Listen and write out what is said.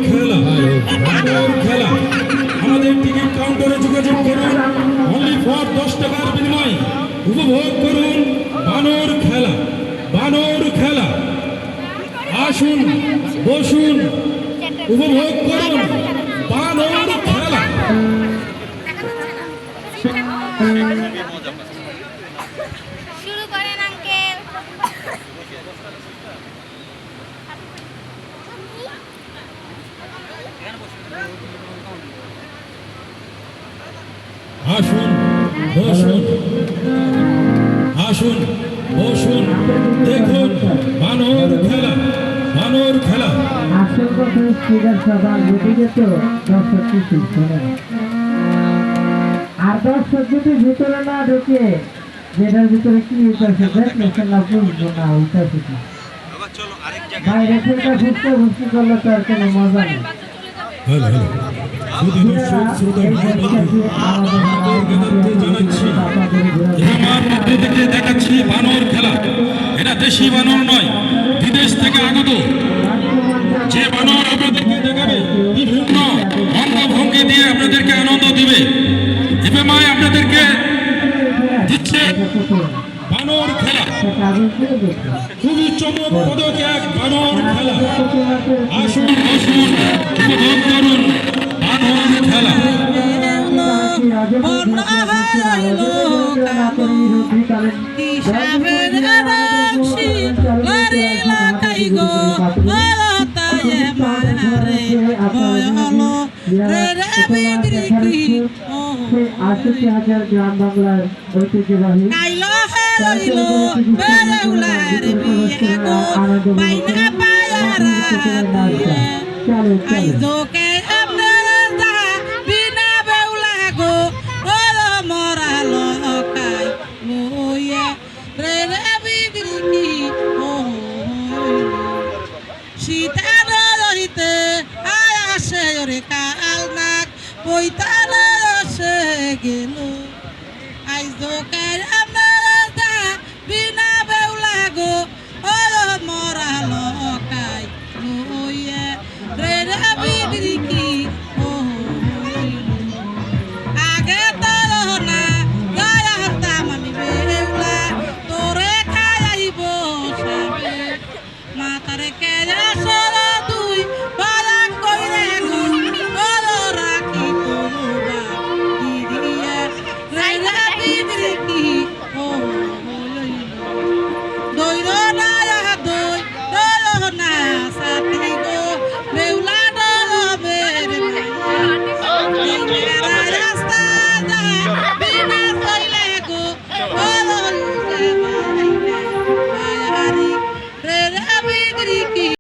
খেলা বানর খেলা আমাদের টিকিট কাউন্টারে যোগাযোগ করুন অনলি ফর 10 টাকার বিনিময়ে উপভোগ করুন বানর খেলা আসুন বসুন উপভোগ করুন বানর খেলা শুরু করেন আঙ্কেল। আসুন বসুন বসুন দেখুন বানর খেলা আসল কথা স্পিকার সভা গতিকে তো দর্শক কিছু শোনে না। আর দর্শক যদি ভিতরে না ঢুকে যেটার ভিতরে কি উঠেছে দেখলেন না বুঝবো না উঠেছে কি বাইরে থেকে ঘুরতে করলে তো আর কোনো মজা নেই। হ্যালো শুধু দর্শক শ্রোতা দেখাচ্ছি বানর খেলা। এটা দেশি বানর নয়, বিদেশ থেকে আগত যে বানর আপনাদেরকে দেখাবে বিভিন্ন অঙ্গভঙ্গি দিয়ে আপনাদেরকে আনন্দ দিবে। এভাবে আপনাদেরকে দিচ্ছে বানর খেলা, খুবই চমকপ্রদ এক বানর খেলা। আসুন বসুন উপভোগ করুন বানর খেলা। গ্রাম বাংলার ঐতিহ্যবাহী শীতারিতে আসে রে কাল নাক বইতার সে গেল আইজ